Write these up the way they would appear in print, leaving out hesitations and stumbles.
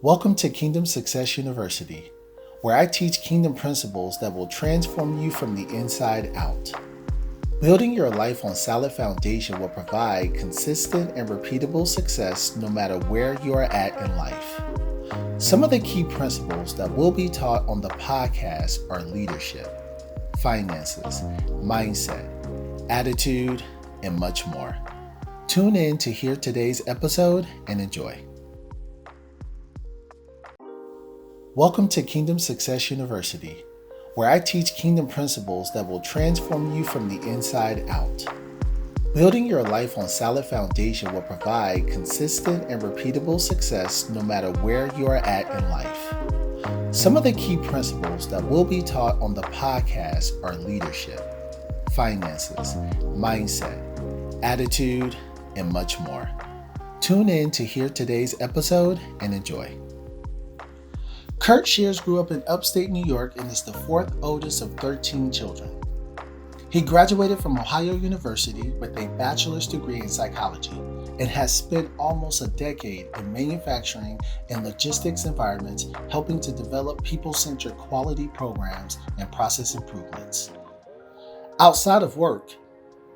Welcome to Kingdom Success University, where I teach kingdom principles that will transform you from the inside out. Building your life on solid foundation will provide consistent and repeatable success no matter where you are at in life. Some of the key principles that will be taught on the podcast are leadership, finances, mindset, attitude, and much more. Tune in to hear today's episode and enjoy. Welcome to Kingdom Success University, where I teach kingdom principles that will transform you from the inside out. Building your life on solid foundation will provide consistent and repeatable success no matter where you are at in life. Some of the key principles that will be taught on the podcast are leadership, finances, mindset, attitude, and much more. Tune in to hear today's episode and enjoy. Kurt Sears grew up in upstate New York and is the fourth oldest of 13 children. He graduated from Ohio University with a bachelor's degree in psychology and has spent almost a decade in manufacturing and logistics environments helping to develop people-centered quality programs and process improvements. Outside of work,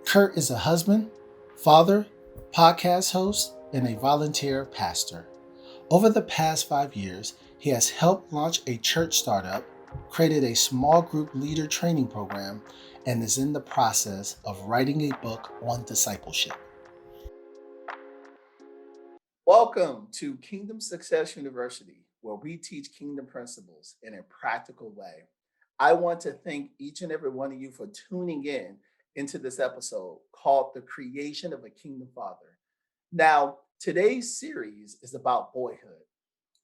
Kurt is a husband, father, podcast host, and a volunteer pastor. Over the past 5 years, he has helped launch a church startup, created a small group leader training program, and is in the process of writing a book on discipleship. Welcome to Kingdom Success University, where we teach kingdom principles in a practical way. I want to thank each and every one of you for tuning in into this episode called The Creation of a Kingdom Father. Now, today's series is about boyhood.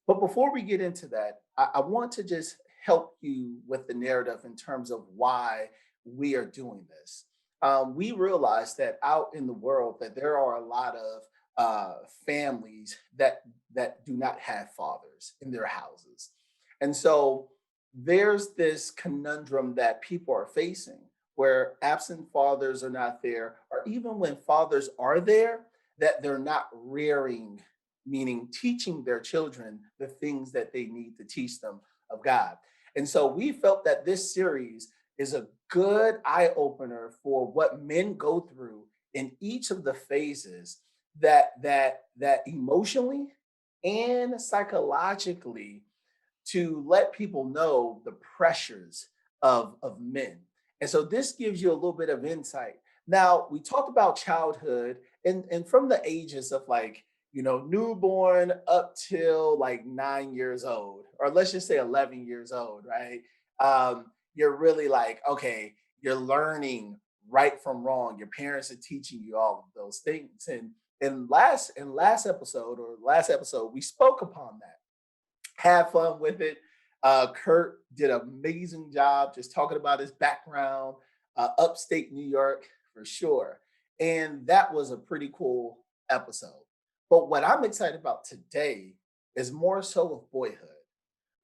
But before we get into that, I want to just help you with the narrative in terms of why we are doing this. We realize that out in the world that there are a lot of families that do not have fathers in their houses. And so there's this conundrum that people are facing where absent fathers are not there, or even when fathers are there, that they're not rearing, meaning teaching their children the things that they need to teach them of God. And so we felt that this series is a good eye opener for what men go through in each of the phases that emotionally and psychologically, to let people know the pressures of men. And so this gives you a little bit of insight. Now, we talked about childhood and from the ages of newborn up till like 9 years old, or let's just say 11 years old, right? You're really like, okay, you're learning right from wrong. Your parents are teaching you all of those things. And last episode, we spoke upon that. Have fun with it. Kurt did an amazing job just talking about his background, upstate New York for sure. And that was a pretty cool episode. But what I'm excited about today is more so of boyhood.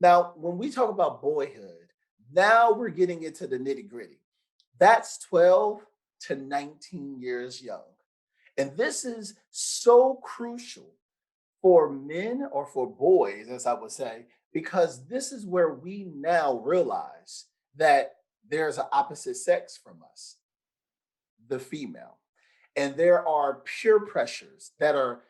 Now, when we talk about boyhood, now we're getting into the nitty gritty. That's 12 to 19 years young. And this is so crucial for men, or for boys, as I would say, because this is where we now realize that there's an opposite sex from us, the female. And there are peer pressures that are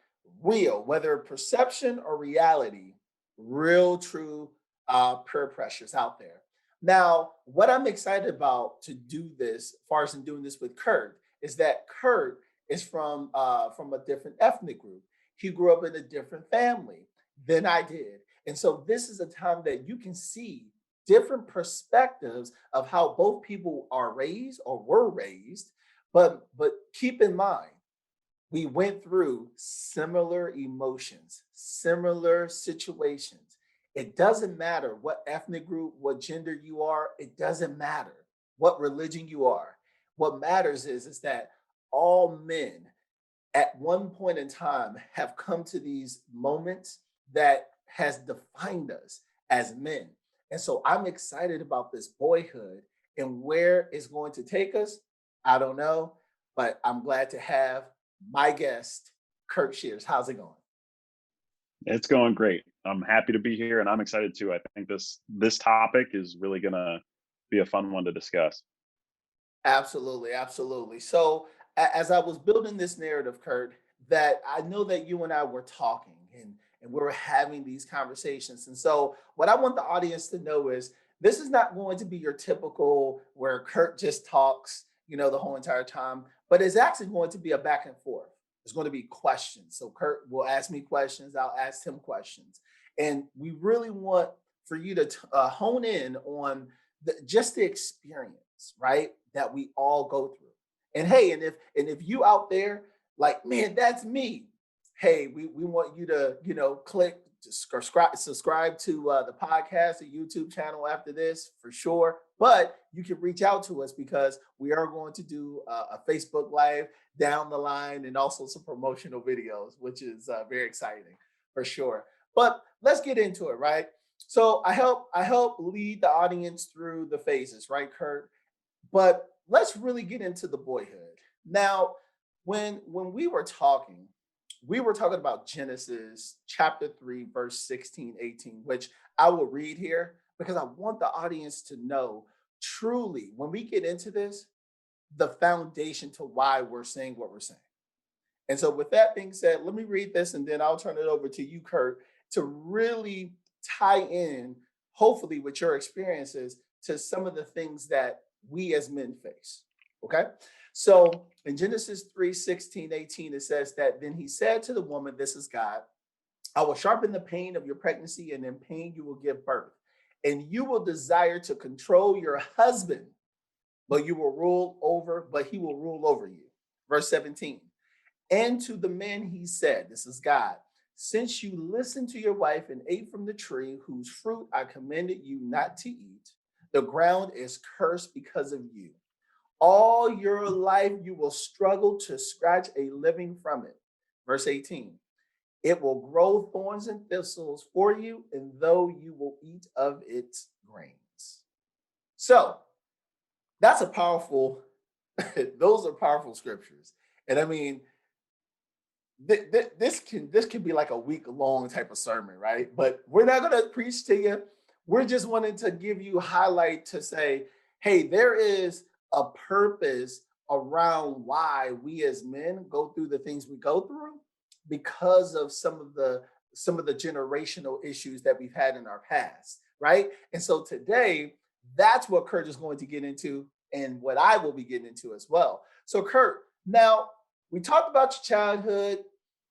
real, whether perception or reality, real, true peer pressures out there. Now, what I'm excited about to do this, as far as in doing this with Kurt, is that Kurt is from a different ethnic group. He grew up in a different family than I did. And so this is a time that you can see different perspectives of how both people are raised or were raised. But keep in mind, we went through similar emotions, similar situations. It doesn't matter what ethnic group, what gender you are. It doesn't matter what religion you are. What matters is that all men at one point in time have come to these moments that has defined us as men. And so I'm excited about this boyhood and where it's going to take us. I don't know, but I'm glad to have my guest, Kurt Sears. How's it going? It's going great. I'm happy to be here and I'm excited too. I think this topic is really gonna be a fun one to discuss. Absolutely, absolutely. So, as I was building this narrative, Kurt, that I know that you and I were talking and we were having these conversations. And so, what I want the audience to know is this is not going to be your typical where Kurt just talks, the whole entire time, but it's actually going to be a back and forth. It's going to be questions. So, Kurt will ask me questions, I'll ask him questions. And we really want for you to hone in on just the experience, right? That we all go through. And hey, and if you out there like, man, that's me. Hey, we want you to click to subscribe to the podcast, the YouTube channel after this for sure. But you can reach out to us because we are going to do a Facebook Live down the line and also some promotional videos, which is very exciting for sure. But let's get into it, right? So I help lead the audience through the phases, right, Kurt? But let's really get into the boyhood. Now, when we were talking about Genesis chapter 3, verse 16, 18, which I will read here because I want the audience to know truly when we get into this, the foundation to why we're saying what we're saying. And so, with that being said, let me read this and then I'll turn it over to you, Kurt, to really tie in, hopefully, with your experiences to some of the things that we as men face. Okay. So, in Genesis 3, 16, 18, it says that then he said to the woman, this is God, I will sharpen the pain of your pregnancy, and in pain you will give birth. And you will desire to control your husband, but he will rule over you. Verse 17. And to the man he said, this is God, since you listened to your wife and ate from the tree whose fruit I commanded you not to eat, the ground is cursed because of you. All your life you will struggle to scratch a living from it. Verse 18. It will grow thorns and thistles for you, and though you will eat of its grains. So that's a powerful, those are powerful scriptures. And I mean, this can be like a week long type of sermon, right? But we're not going to preach to you. We're just wanting to give you highlight to say, hey, there is a purpose around why we as men go through the things we go through because of some of the generational issues that we've had in our past, right? And so today, that's what Kurt is going to get into and what I will be getting into as well. So Kurt, now we talked about your childhood,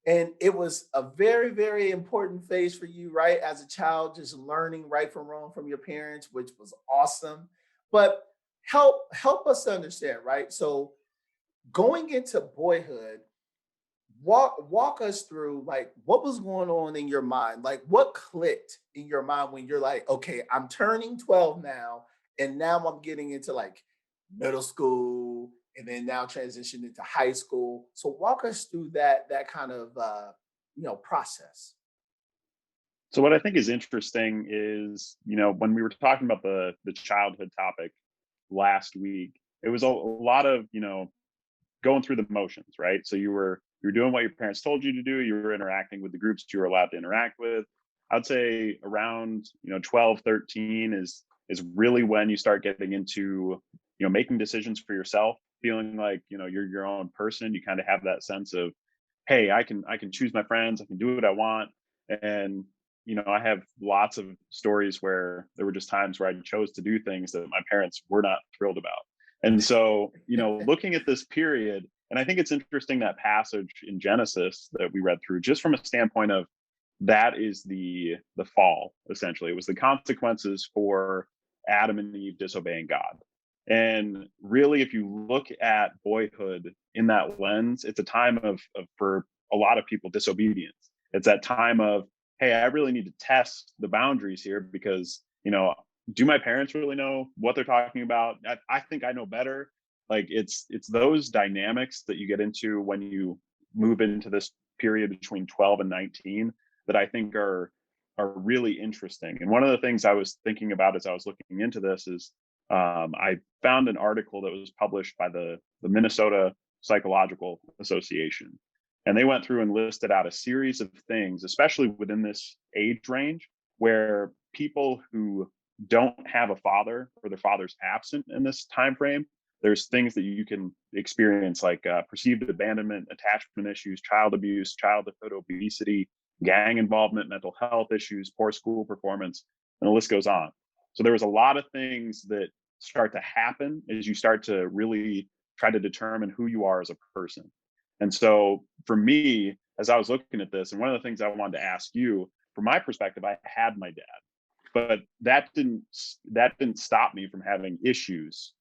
and it was a very, very important phase for you, right? As a child, just learning right from wrong from your parents, which was awesome. But help us understand, right? So going into boyhood, walk us through like what was going on in your mind, like what clicked in your mind when you're like, okay, I'm turning 12 now, and now I'm getting into like middle school and then now transition into high school. So walk us through that kind of process. So what I think is interesting is, when we were talking about the childhood topic last week, it was a lot of, going through the motions, right? So you were doing what your parents told you to do, you were interacting with the groups you were allowed to interact with. I'd say around, 12, 13 is really when you start getting into, making decisions for yourself, feeling like, you're your own person. You kind of have that sense of, hey, I can choose my friends, I can do what I want. And I have lots of stories where there were just times where I chose to do things that my parents were not thrilled about. And so, looking at this period, and I think it's interesting that passage in Genesis that we read through, just from a standpoint of that is the fall, essentially. It was the consequences for Adam and Eve disobeying God. And really, if you look at boyhood in that lens, it's a time of for a lot of people, disobedience. It's that time of, hey, I really need to test the boundaries here because, do my parents really know what they're talking about? I think I know better. Like it's those dynamics that you get into when you move into this period between 12 and 19 that I think are really interesting. And one of the things I was thinking about as I was looking into this is I found an article that was published by the Minnesota Psychological Association. And they went through and listed out a series of things, especially within this age range, where people who don't have a father or their father's absent in this time frame, there's things that you can experience like perceived abandonment, attachment issues, child abuse, childhood obesity, gang involvement, mental health issues, poor school performance, and the list goes on. So there was a lot of things that start to happen as you start to really try to determine who you are as a person. And so for me, as I was looking at this, and one of the things I wanted to ask you, from my perspective, I had my dad, but that didn't stop me from having issues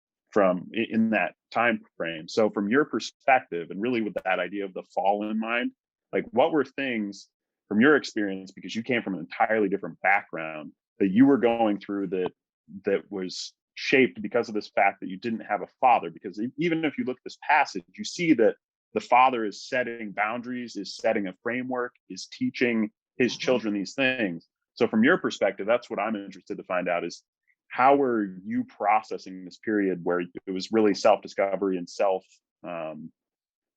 in that time frame. So from your perspective, and really with that idea of the fall in mind, like what were things from your experience, because you came from an entirely different background, that you were going through that was shaped because of this fact that you didn't have a father? Because even if you look at this passage, you see that the father is setting boundaries, is setting a framework, is teaching his Mhm. children these things. So from your perspective, that's what I'm interested to find out is how were you processing this period where it was really self-discovery and self, um,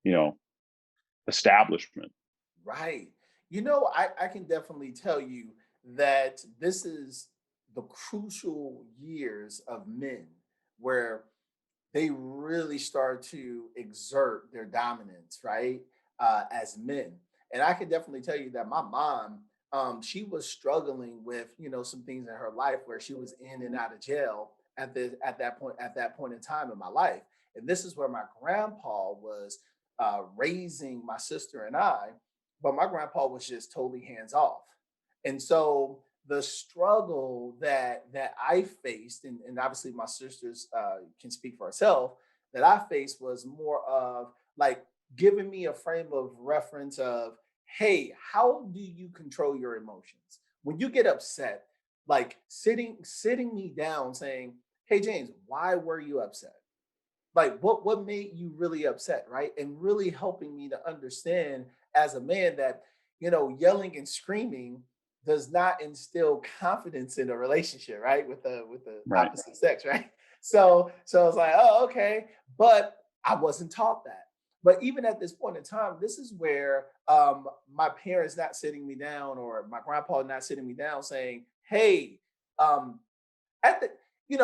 you know, establishment? Right. I can definitely tell you that this is the crucial years of men where they really start to exert their dominance, right? As men. And I can definitely tell you that my mom, she was struggling with, some things in her life where she was in and out of jail at that point in time in my life. And this is where my grandpa was raising my sister and I, but my grandpa was just totally hands off. And so the struggle that I faced, and obviously my sisters can speak for herself, that I faced was more of like giving me a frame of reference of, hey, how do you control your emotions when you get upset? Like sitting me down, saying, "Hey, James, why were you upset? Like what made you really upset, right?" And really helping me to understand as a man that, yelling and screaming does not instill confidence in a relationship, right? With the Right. opposite sex, right? So I was like, oh, okay. But I wasn't taught that. But even at this point in time, this is where my parents not sitting me down, or my grandpa not sitting me down saying, hey, um, at the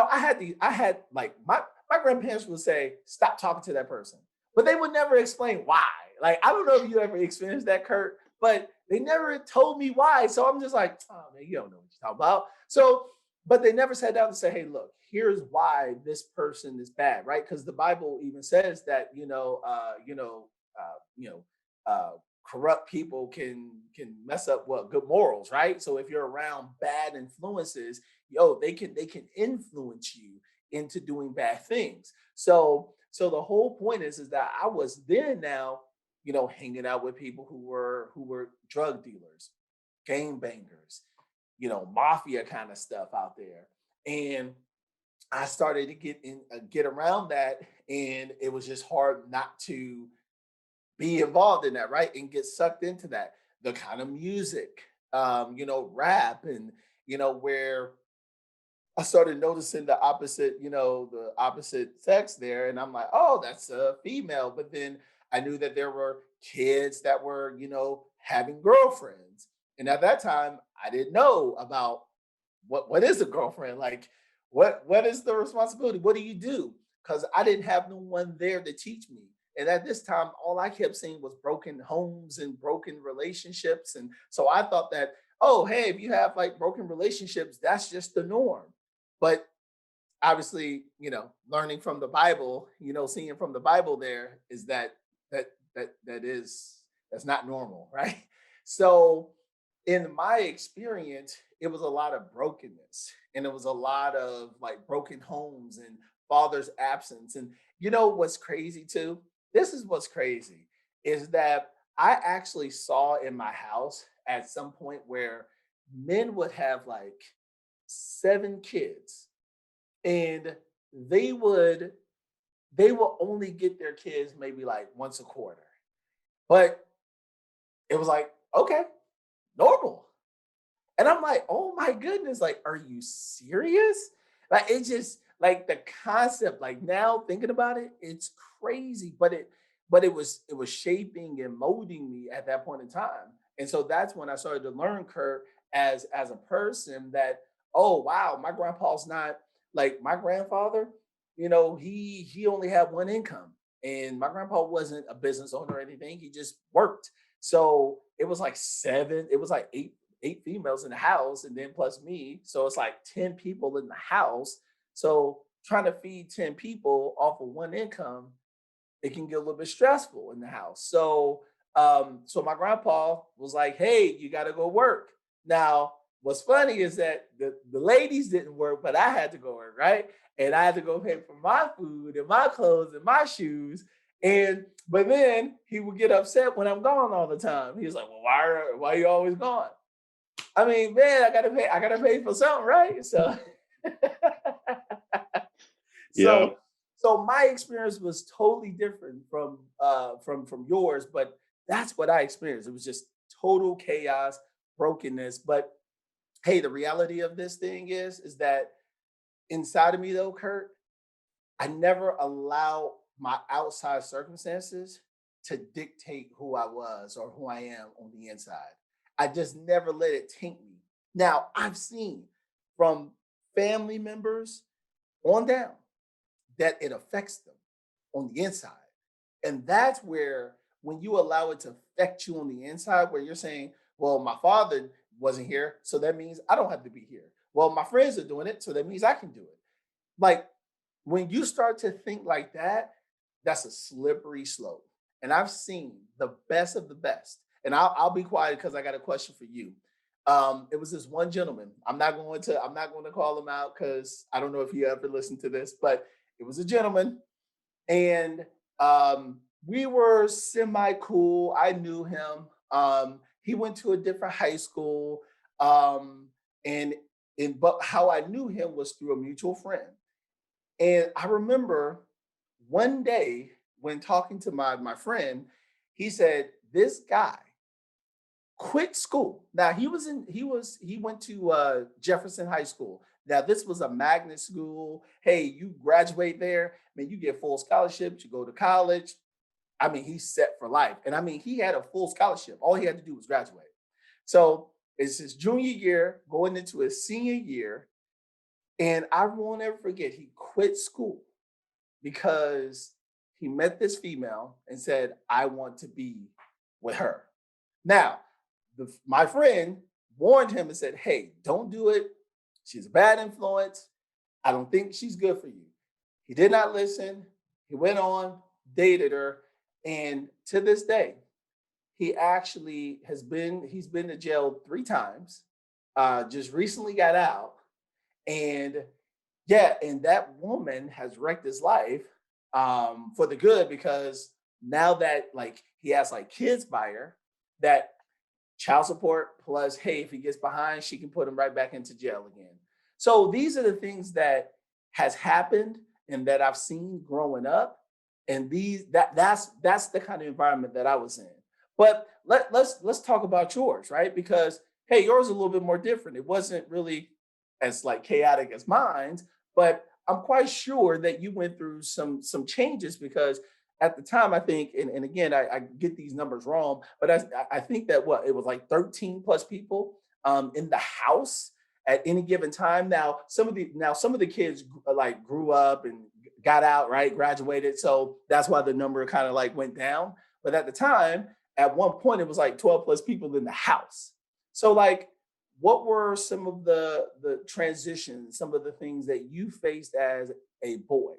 I had like my grandparents would say, stop talking to that person. But they would never explain why. Like, I don't know if you ever experienced that, Kurt, but they never told me why. So I'm just like, oh man, you don't know what you're talking about. So, but they never sat down and say, hey, look, here's why this person is bad, right? Because the Bible even says that, uh, corrupt people can mess up what good morals, right? So if you're around bad influences, they can influence you into doing bad things. So the whole point is that I was then now, hanging out with people who were drug dealers, game bangers, mafia kind of stuff out there. And I started to get around that, and it was just hard not to be involved in that, right? And get sucked into that. The kind of music, rap, and where I started noticing the opposite sex there, and I'm like, oh, that's a female. But then I knew that there were kids that were, having girlfriends, and at that time, I didn't know about what is a girlfriend, like what is the responsibility, what do you do? Because I didn't have no one there to teach me. And at this time, all I kept seeing was broken homes and broken relationships. And so I thought that, oh, hey, if you have like broken relationships, that's just the norm. But obviously, learning from the Bible, seeing from the Bible, there is that's not normal, right? So in my experience, it was a lot of brokenness, and it was a lot of like broken homes and father's absence. And what's crazy too? This is what's crazy is that I actually saw in my house at some point where men would have like 7 kids, and they would they will only get their kids maybe like once a quarter. But it was like, okay, normal. And I'm like, oh my goodness, like, are you serious? Like, it just like the concept, like now thinking about it, it's crazy. but it was shaping and molding me at that point in time. And so that's when I started to learn, Kurt, as a person that, oh wow, my grandpa's not like my grandfather. He only had one income, and my grandpa wasn't a business owner or anything. He just worked. So it was like eight females in the house, and then plus me. So it's like 10 people in the house. So trying to feed 10 people off of one income, it can get a little bit stressful in the house. So my grandpa was like, "Hey, you got to go work." Now, what's funny is that the ladies didn't work, but I had to go work, right? And I had to go pay for my food and my clothes and my shoes. And but then he would get upset when I'm gone all the time. He was like, "Well, why are you always gone?" I mean, man, I gotta pay for something, right? So Yep. so so my experience was totally different from yours, but that's what I experienced. It was just total chaos, brokenness. But hey, the reality of this thing is that inside of me though, Kurt, I never allow my outside circumstances to dictate who I was or who I am on the inside. I just never let it taint me. Now, I've seen from family members on down that it affects them on the inside. And that's where, when you allow it to affect you on the inside, where you're saying, well, my father wasn't here, so that means I don't have to be here. Well, my friends are doing it, so that means I can do it. Like when you start to think like that, that's a slippery slope. And I've seen the best of the best. And I'll be quiet because I got a question for you. It was this one gentleman. I'm not going to call him out because I don't know if you ever listened to this, but it was a gentleman, and we were semi cool. I knew him. He went to a different high school, and but how I knew him was through a mutual friend. And I remember one day when talking to my friend, he said, "This guy quit school." Now he went to Jefferson High School. Now this was a magnet school. Hey, you graduate there, man, you get full scholarships, you go to college. I mean, he's set for life. And I mean, he had a full scholarship. All he had to do was graduate. So it's his junior year, going into his senior year. And I won't ever forget, he quit school because he met this female and said, "I want to be with her." Now, my friend warned him and said, "Hey, don't do it. She's a bad influence. I don't think she's good for you." He did not listen. He went on, dated her, and to this day, he's been to jail 3 times. Just recently got out, and yeah, and that woman has wrecked his life for the good, because now that like he has like kids by her, that child support plus, hey, if he gets behind, she can put him right back into jail again. So these are the things that has happened and that I've seen growing up. And that's the kind of environment that I was in. But let's talk about yours, right? Because hey, yours is a little bit more different. It wasn't really as like chaotic as mine's, but I'm quite sure that you went through some changes, because at the time I think, and again I get these numbers wrong, but I think that what it was like 13 plus people in the house at any given time. Now some of the kids like grew up and got out, right, graduated, so that's why the number kind of like went down. But at the time, at one point, it was like 12 plus people in the house. So like, what were some of the transitions, some of the things that you faced as a boy?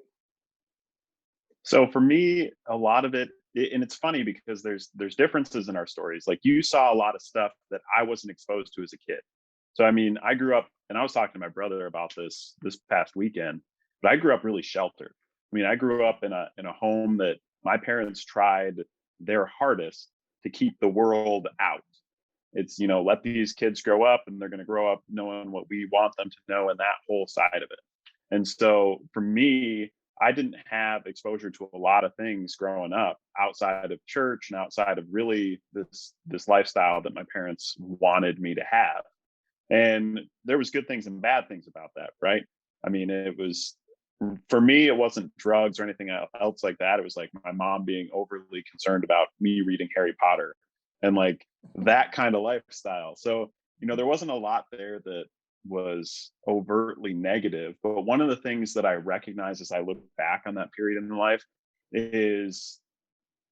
So for me, a lot of it, and it's funny because there's differences in our stories. Like you saw a lot of stuff that I wasn't exposed to as a kid. So I mean, I grew up, and I was talking to my brother about this past weekend, but I grew up really sheltered. I mean, I grew up in a home that my parents tried their hardest to keep the world out. It's, let these kids grow up and they're going to grow up knowing what we want them to know, and that whole side of it. And so for me, I didn't have exposure to a lot of things growing up outside of church and outside of really this lifestyle that my parents wanted me to have. And there was good things and bad things about that, right? I mean, it was for me, it wasn't drugs or anything else like that. It was like my mom being overly concerned about me reading Harry Potter and like that kind of lifestyle. So, there wasn't a lot there that was overtly negative. But one of the things that I recognize as I look back on that period in life is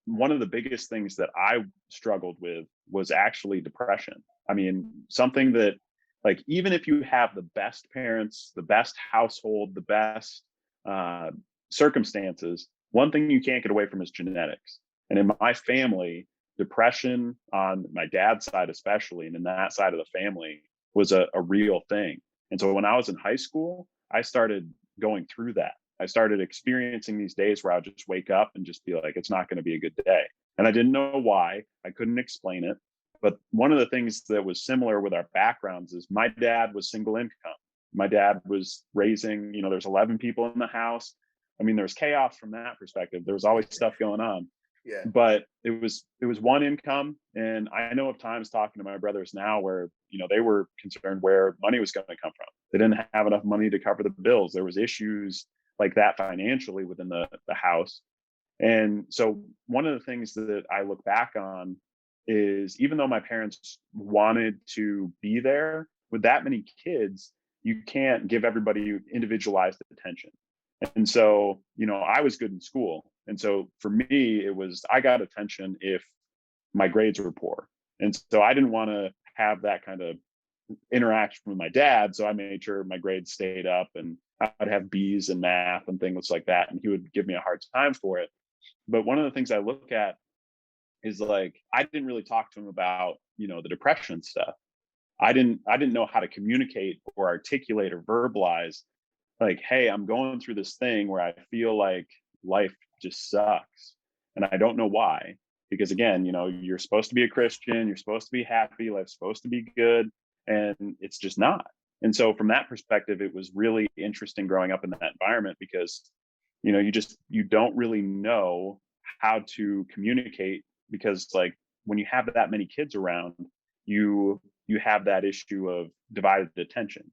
one of the biggest things that I struggled with was actually depression. I mean, something that, like, even if you have the best parents, the best household, the best uh, circumstances, one thing you can't get away from is genetics. And in my family, depression on my dad's side, especially, and in that side of the family, was a real thing. And so when I was in high school, I started going through that. I started experiencing these days where I would just wake up and just be like, it's not going to be a good day. And I didn't know why. I couldn't explain it. But one of the things that was similar with our backgrounds is my dad was single income. My dad was raising, there's 11 people in the house. I mean, there's chaos from that perspective. There was always stuff going on. Yeah. But it was one income. And I know of times talking to my brothers now where, they were concerned where money was going to come from. They didn't have enough money to cover the bills. There was issues like that financially within the house. And so one of the things that I look back on is, even though my parents wanted to be there with that many kids, you can't give everybody individualized attention. And so, I was good in school. And so for me, it was, I got attention if my grades were poor. And so I didn't want to have that kind of interaction with my dad. So I made sure my grades stayed up and I'd have B's in math and things like that. And he would give me a hard time for it. But one of the things I look at is, like, I didn't really talk to him about, the depression stuff. I didn't know how to communicate or articulate or verbalize, like, hey, I'm going through this thing where I feel like life just sucks. And I don't know why. Because again, you're supposed to be a Christian, you're supposed to be happy, life's supposed to be good, and it's just not. And so from that perspective, it was really interesting growing up in that environment because, you don't really know how to communicate because, like, when you have that many kids around, you have that issue of divided attention.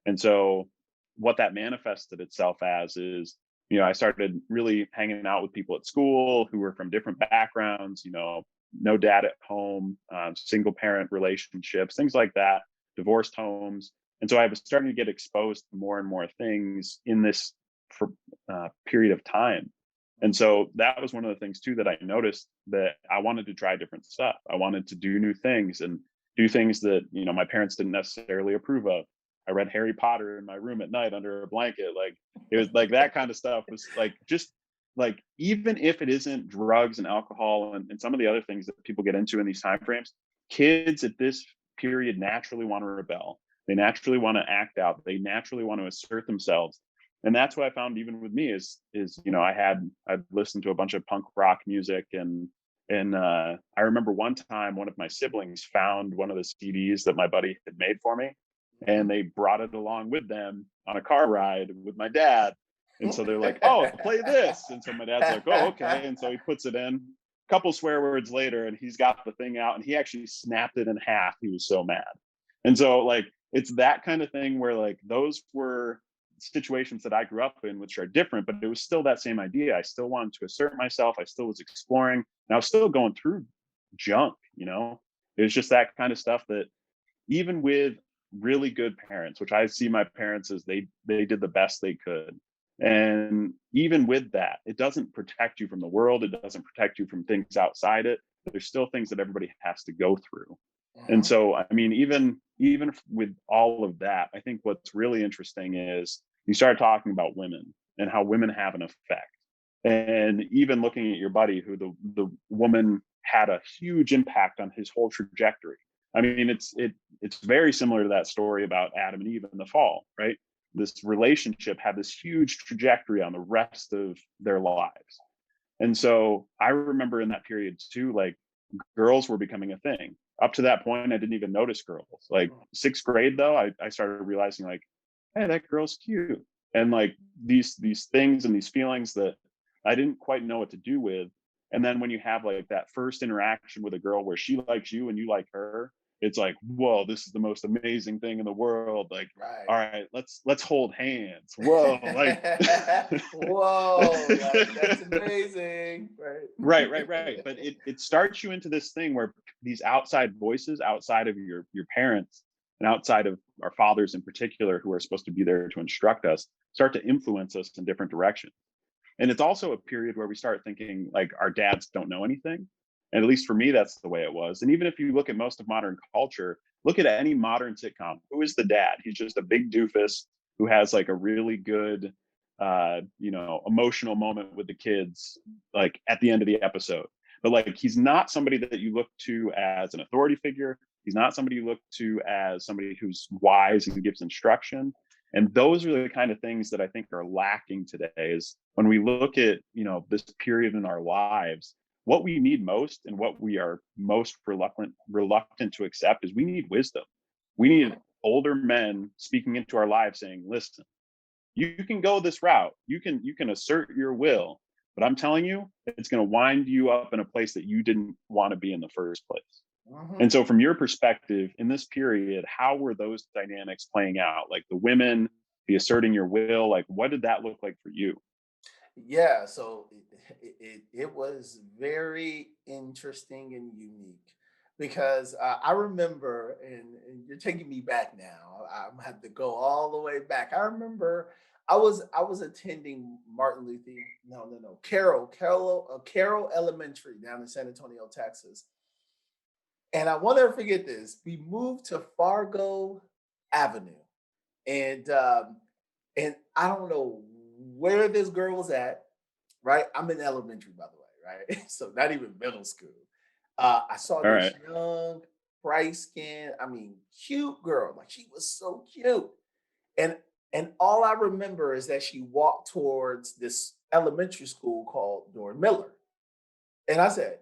And so what that manifested itself as is, I started really hanging out with people at school who were from different backgrounds, no dad at home, single parent relationships, things like that, divorced homes. And so I was starting to get exposed to more and more things in this period of time. And so that was one of the things too that I noticed, that I wanted to try different stuff. I wanted to do new things and do things that, my parents didn't necessarily approve of. I read Harry Potter in my room at night under a blanket. Like, it was like that kind of stuff was like, just like, even if it isn't drugs and alcohol and some of the other things that people get into in these time frames, kids at this period naturally want to rebel. They naturally want to act out. They naturally want to assert themselves. And that's what I found even with me is I'd listened to a bunch of punk rock music and I remember one time one of my siblings found one of the CDs that my buddy had made for me, and they brought it along with them on a car ride with my dad. And so they're like, "Oh, play this." And so my dad's like, "Oh, okay." And so he puts it in. A couple swear words later, and he's got the thing out, and he actually snapped it in half. He was so mad. And so, like, it's that kind of thing where, like, those were situations that I grew up in, which are different, but it was still that same idea. I still wanted to assert myself. I still was exploring, and I was still going through junk. It was just that kind of stuff that, even with really good parents, which I see my parents as they did the best they could. And even with that, it doesn't protect you from the world. It doesn't protect you from things outside it. There's still things that everybody has to go through. And Mhm. so, I mean, even with all of that, I think what's really interesting is you start talking about women and how women have an effect. And even looking at your buddy, who the woman had a huge impact on his whole trajectory. I mean, it's very similar to that story about Adam and Eve in the fall, right? This relationship had this huge trajectory on the rest of their lives. And so I remember in that period too, like, girls were becoming a thing. Up to that point, I didn't even notice girls. Like, sixth grade though, I started realizing, like, hey, that girl's cute. And like these things and these feelings that I didn't quite know what to do with. And then when you have like that first interaction with a girl where she likes you and you like her, it's like, whoa, this is the most amazing thing in the world. Like, Right. all right, let's hold hands. Whoa, like Whoa, like that's amazing, right. right? But it starts you into this thing where these outside voices, outside of your parents and outside of our fathers in particular, who are supposed to be there to instruct us, start to influence us in different directions. And it's also a period where we start thinking like our dads don't know anything. And at least for me, that's the way it was. And even if you look at most of modern culture, look at any modern sitcom. Who is the dad? He's just a big doofus who has like a really good, emotional moment with the kids, like at the end of the episode. But like, he's not somebody that you look to as an authority figure. He's not somebody you look to as somebody who's wise and gives instruction. And those are the kind of things that I think are lacking today is when we look at, this period in our lives, what we need most and what we are most reluctant to accept is we need wisdom. We need older men speaking into our lives saying, listen, you can go this route. You can assert your will, but I'm telling you, it's going to wind you up in a place that you didn't want to be in the first place. Mhm. And so, from your perspective, in this period, how were those dynamics playing out? Like the women, the asserting your will, like what did that look like for you? Yeah, so it was very interesting and unique because I remember, and you're taking me back now. I'm gonna have to go all the way back. I remember I was attending Martin Luther, no, Carroll Elementary down in San Antonio, Texas, and I won't ever forget this. We moved to Fargo Avenue, and and I don't know where this girl was at, right? I'm in elementary, by the way, right? So not even middle school. I saw All this right. young, bright skinned, I mean, cute girl. Like she was so cute. And and all I remember is that she walked towards this elementary school called Dora Miller. And I said,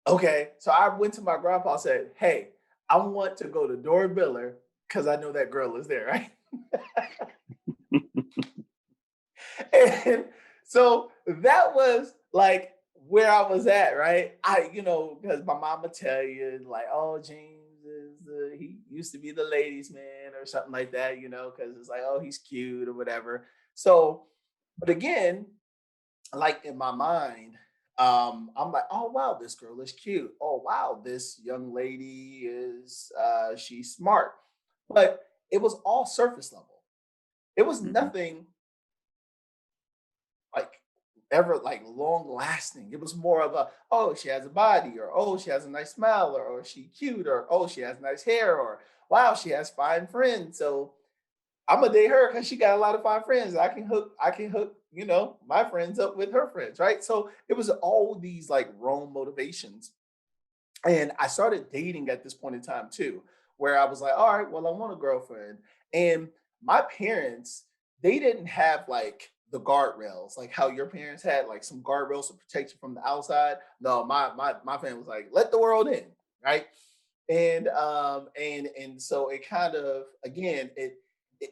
okay. So I went to my grandpa and said, hey, I want to go to Dora Miller because I know that girl is there, right? And so that was like where I was at, right? Because my mama tell you like, oh, James he used to be the ladies' man or something like that, because it's like, oh, he's cute or whatever. So, but again, like in my mind, I'm like, oh wow, this girl is cute. Oh wow, this young lady is she's smart. But it was all surface level. It was Hmm. nothing like ever like long lasting. It was more of a, oh, she has a body, or oh, she has a nice smile, or oh, she cute, or oh, she has nice hair, or wow, she has fine friends. So I'm gonna date her because she got a lot of fine friends. I can hook, my friends up with her friends, right? So it was all these like wrong motivations. And I started dating at this point in time too, where I was like, all right, well, I want a girlfriend. And my parents, they didn't have like the guardrails, like how your parents had like some guardrails to protect you from the outside. No, my family was like, let the world in, right? And so it kind of again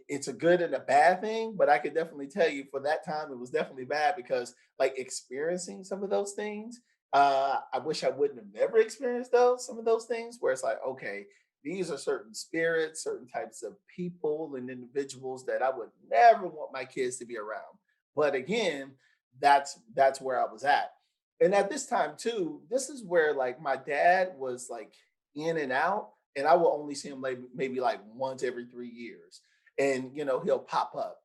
it's a good and a bad thing, but I could definitely tell you for that time it was definitely bad because like experiencing some of those things, I wish I wouldn't have never experienced some of those things where it's like, okay, these are certain spirits, certain types of people and individuals that I would never want my kids to be around. But again, that's where I was at. And at this time too, this is where like my dad was like in and out, and I will only see him like maybe like once every 3 years, and he'll pop up.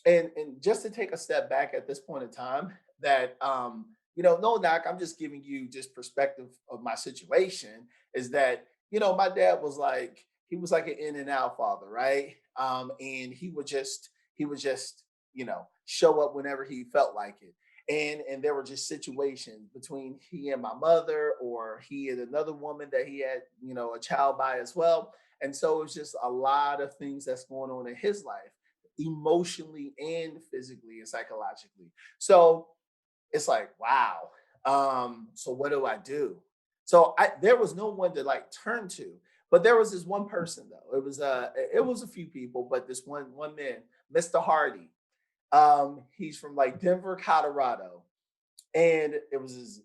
And just to take a step back at this point in time, that no knock, I'm just giving you just perspective of my situation. Is that my dad was like he was like an in and out father, right? And he would just show up whenever he felt like it, and there were just situations between he and my mother, or he and another woman that he had a child by as well. And so it's just a lot of things that's going on in his life, emotionally and physically and psychologically. So it's like, wow. So what do I do? So there was no one to like turn to, but there was this one person though. It was a few people, but this one man, Mr. Hardy. He's from like Denver, Colorado, and it was this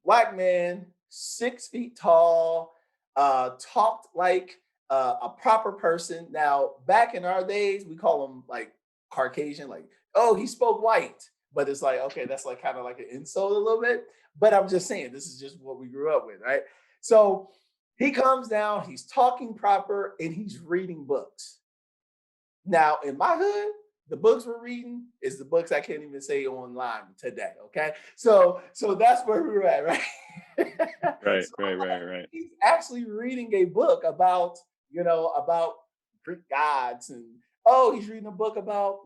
black man, 6 feet tall. talked like a proper person. Now, back in our days, we call them like Caucasian, like, oh, he spoke white. But it's like, okay, that's like kind of like an insult a little bit. But I'm just saying, this is just what we grew up with, right? So he comes down, he's talking proper, and he's reading books. Now, in my hood, the books we're reading is the books I can't even say online today. Okay. So that's where we're at, right? Right, So right, I'm right, like, right. he's actually reading a book about, about Greek gods, and oh, he's reading a book about,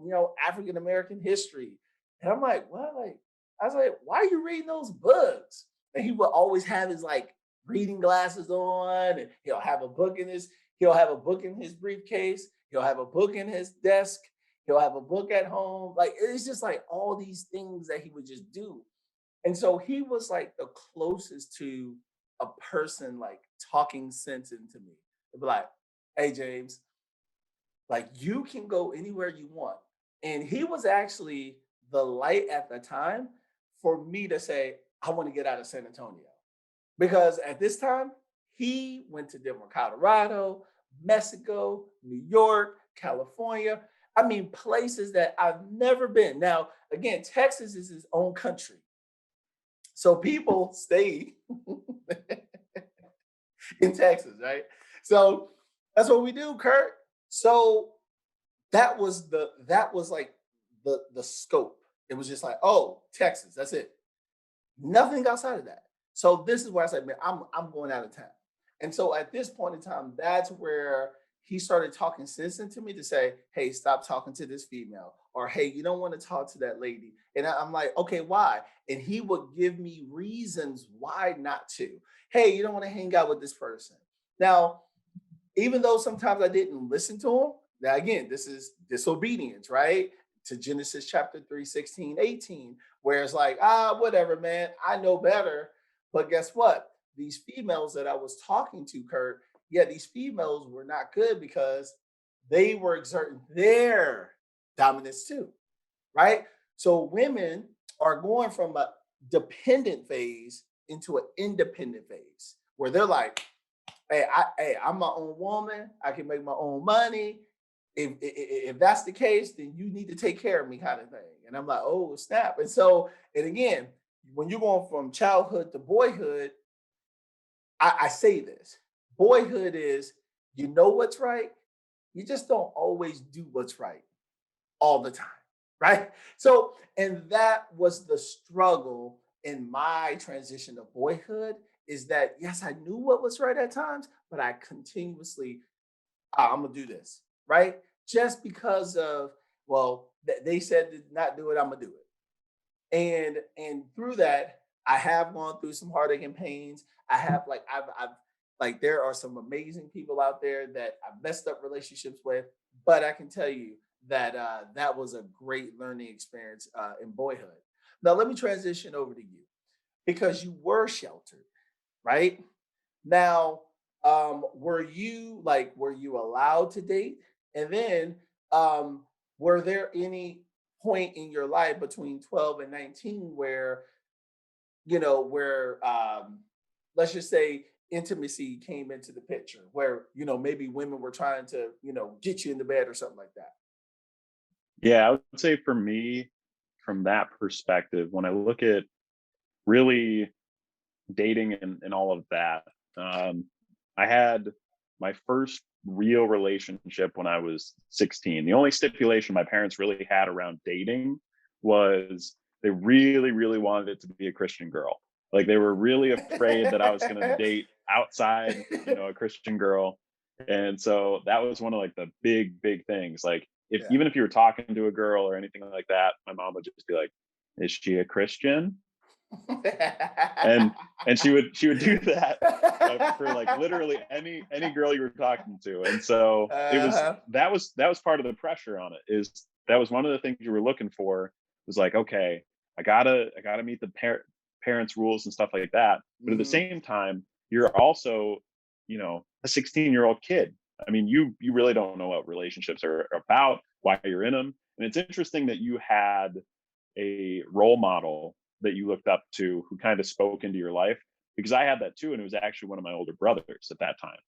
African American history. And I'm like, what? Like, I was like, why are you reading those books? And he would always have his like reading glasses on, and he'll have a book in his briefcase. He'll have a book in his desk. He'll have a book at home. Like it's just like all these things that he would just do. And so he was like the closest to a person like talking sense into me. They'd be like, hey, James, like you can go anywhere you want. And he was actually the light at the time for me to say, I want to get out of San Antonio. Because at this time, he went to Denver, Colorado, Mexico, New York, California. I mean, places that I've never been. Now, again, Texas is his own country. So people stay in Texas, right? So that's what we do, Kurt. So that was like the scope. It was just like, oh, Texas, that's it. Nothing outside of that. So this is where I said, man, I'm going out of town. And so at this point in time, that's where he started talking sense into me to say, hey, stop talking to this female. Or hey, you don't want to talk to that lady. And I'm like, okay, why? And he would give me reasons why not to. Hey, you don't want to hang out with this person. Now, even though sometimes I didn't listen to him, now again, this is disobedience, right? To Genesis chapter 3, 16, 18, where it's like, whatever, man, I know better. But guess what? These females that I was talking to, Kurt, yeah, these females were not good because they were exerting their dominance too, right? So women are going from a dependent phase into an independent phase where they're like, I'm my own woman. I can make my own money. If that's the case, then you need to take care of me, kind of thing. And I'm like, oh snap! And so, and again, when you're going from childhood to boyhood, I say this: boyhood is you know what's right, you just don't always do what's right all the time, right? So, and that was the struggle in my transition to boyhood is that yes, I knew what was right at times, but I continuously, I'm gonna do this, right? Just because of, well, they said to not do it, I'm gonna do it. And through that, I have gone through some heartache and pains. I have like I've like there are some amazing people out there that I've messed up relationships with, but I can tell you that that was a great learning experience in boyhood. Now let me transition over to you because you were sheltered, right? Now, were you allowed to date? And then were there any point in your life between 12 and 19 where, where let's just say intimacy came into the picture where, maybe women were trying to, get you in the bed or something like that? Yeah, I would say for me, from that perspective, when I look at really dating and all of that, um, I had my first real relationship when I was 16. The only stipulation my parents really had around dating was they really, really wanted it to be a Christian girl. Like they were really afraid that I was going to date outside, a Christian girl. And so that was one of like the big, big things. Like if Yeah. even if you were talking to a girl or anything like that, my mom would just be like, "Is she a Christian?" and and she would do that for like literally any girl you were talking to. And so it was Uh-huh. that was part of the pressure on it, is that was one of the things you were looking for, was like, okay, I gotta meet the parents rules and stuff like that, but at the Mhm. same time you're also a 16-year-old kid. I mean, you really don't know what relationships are about, why you're in them. And it's interesting that you had a role model that you looked up to who kind of spoke into your life. because I had that too. And it was actually one of my older brothers at that time.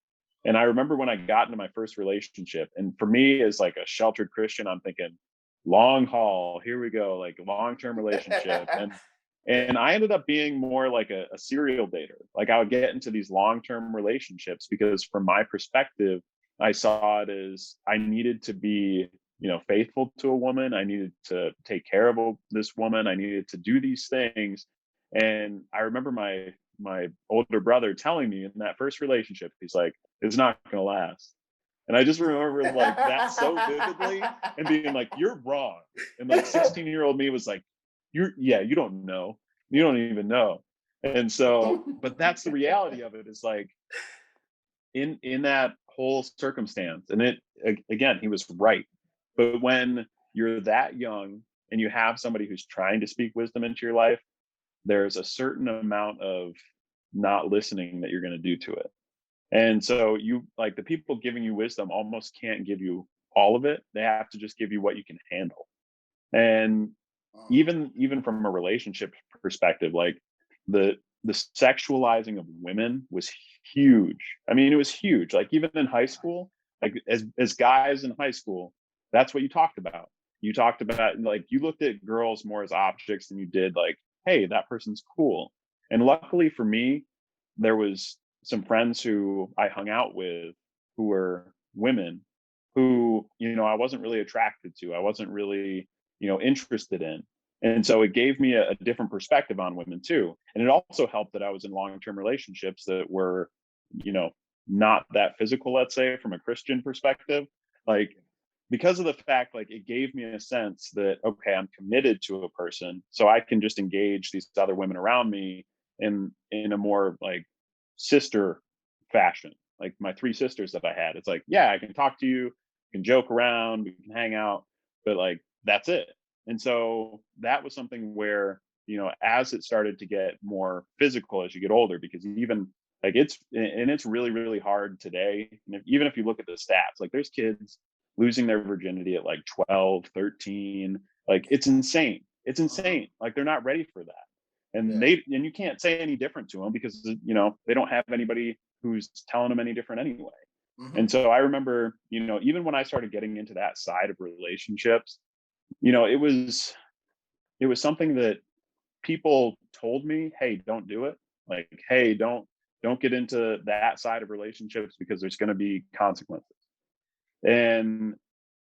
And I remember when I got into my first relationship, and for me as like a sheltered Christian, I'm thinking long haul, here we go, like long-term relationship. Yeah. And I ended up being more like a serial dater. Like I would get into these long-term relationships because from my perspective, I saw it as I needed to be, faithful to a woman. I needed to take care of this woman. I needed to do these things. And I remember my older brother telling me in that first relationship, he's like, it's not going to last. And I just remember like that so vividly and being like, you're wrong. And like 16-year-old me was like, you don't know. You don't even know. And so, but that's the reality of it, is like in that whole circumstance. And again, he was right. But when you're that young and you have somebody who's trying to speak wisdom into your life, there's a certain amount of not listening that you're going to do to it. And so you, like, the people giving you wisdom almost can't give you all of it. They have to just give you what you can handle. And even from a relationship perspective, like the the sexualizing of women was huge. I mean, it was huge. Like even in high school, like as guys in high school, that's what you talked about. You talked about, like, you looked at girls more as objects than you did like, hey, that person's cool. And luckily for me, there was some friends who I hung out with who were women who, I wasn't really attracted to. I wasn't really, interested in. And so it gave me a different perspective on women too. And it also helped that I was in long-term relationships that were, you know, not that physical, let's say, from a Christian perspective. Like, because of the fact, like, it gave me a sense that, okay, I'm committed to a person, so I can just engage these other women around me in a more like sister fashion. Like my three sisters that I had, it's like, yeah, I can talk to you, can joke around, we can hang out, but like that's it. And so that was something where, as it started to get more physical as you get older, because even like it's really, really hard today. And even if you look at the stats, like there's kids losing their virginity at like 12, 13. Like it's insane. It's insane. Like they're not ready for that. And Yeah. you can't say any different to them because, they don't have anybody who's telling them any different anyway. Hmm. And so I remember, even when I started getting into that side of relationships, it was something that people told me, hey, don't do it. Like, hey, don't get into that side of relationships because there's going to be consequences. And